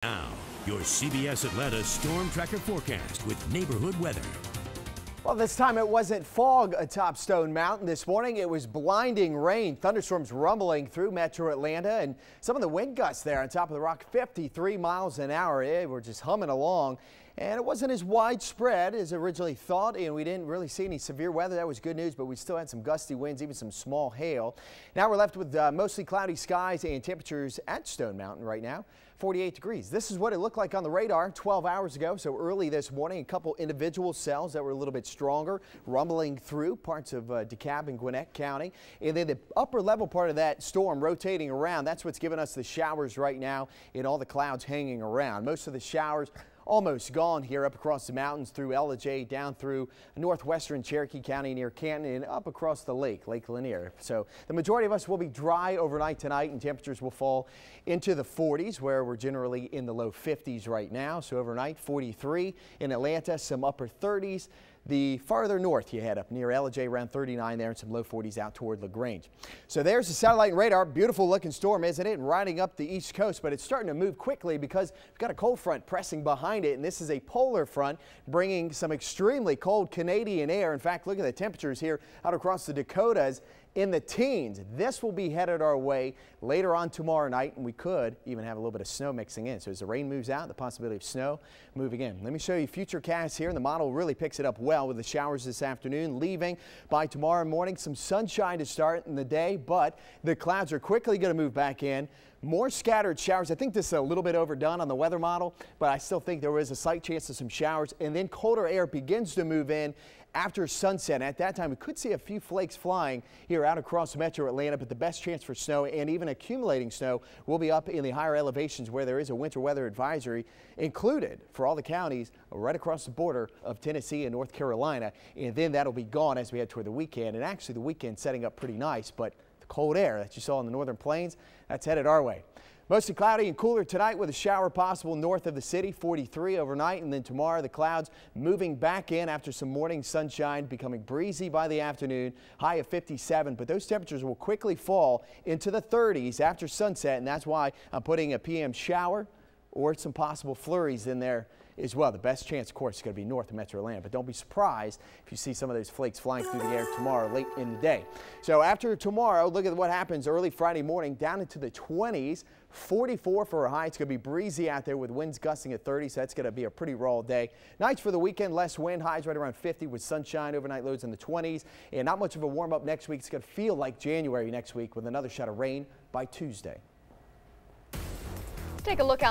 Now, your CBS Atlanta Storm Tracker forecast with neighborhood weather. Well, this time it wasn't fog atop Stone Mountain this morning. It was blinding rain. Thunderstorms rumbling through metro Atlanta, and some of the wind gusts there on top of the rock, 53 miles an hour. They were just humming along. And it wasn't as widespread as originally thought, and we didn't really see any severe weather. That was good news, but we still had some gusty winds, even some small hail. Now we're left with mostly cloudy skies and temperatures at Stone Mountain right now, 48 degrees. This is what it looked like on the radar 12 hours ago. So early this morning, a couple individual cells that were a little bit stronger, rumbling through parts of DeKalb and Gwinnett County. And then the upper level part of that storm rotating around. That's what's giving us the showers right now and all the clouds hanging around. Most of the showers almost gone here up across the mountains through Ellijay, down through northwestern Cherokee County near Canton, and up across the Lake Lanier. So the majority of us will be dry overnight tonight, and temperatures will fall into the 40s, where we're generally in the low 50s right now. So overnight, 43 in Atlanta, some upper 30s. The farther north you head up near Ellijay, around 39 there, and some low 40s out toward LaGrange. So there's the satellite and radar. Beautiful looking storm, isn't it? And riding up the east coast, but it's starting to move quickly because we've got a cold front pressing behind it, and this is a polar front bringing some extremely cold Canadian air. In fact, look at the temperatures here out across the Dakotas in the teens. This will be headed our way later on tomorrow night, and we could even have a little bit of snow mixing in. So as the rain moves out, the possibility of snow moving in. Let me show you futurecasts here, and the model really picks it up well with the showers this afternoon, leaving by tomorrow morning. Some sunshine to start in the day, but the clouds are quickly going to move back in. More scattered showers. I think this is a little bit overdone on the weather model, but I still think there is a slight chance of some showers, and then colder air begins to move in after sunset. At that time, we could see a few flakes flying here out across metro Atlanta, but the best chance for snow and even accumulating snow will be up in the higher elevations where there is a winter weather advisory included for all the counties right across the border of Tennessee and North Carolina. And then that'll be gone as we head toward the weekend. And actually the weekend setting up pretty nice, but the cold air that you saw in the northern plains, that's headed our way. Mostly cloudy and cooler tonight with a shower possible north of the city, 43 overnight. And then tomorrow the clouds moving back in after some morning sunshine, becoming breezy by the afternoon, high of 57. But those temperatures will quickly fall into the 30s after sunset. And that's why I'm putting a PM shower or some possible flurries in there as well. The best chance, of course, is going to be north of metro Atlanta, but don't be surprised if you see some of those flakes flying through the air tomorrow late in the day. So after tomorrow, look at what happens early Friday morning down into the 20s, 44 for a high. It's going to be breezy out there with winds gusting at 30, so that's going to be a pretty raw day. Nights for the weekend, less wind, highs right around 50 with sunshine, overnight lows in the 20s, and not much of a warm up next week. It's going to feel like January next week with another shot of rain by Tuesday. Take a look out.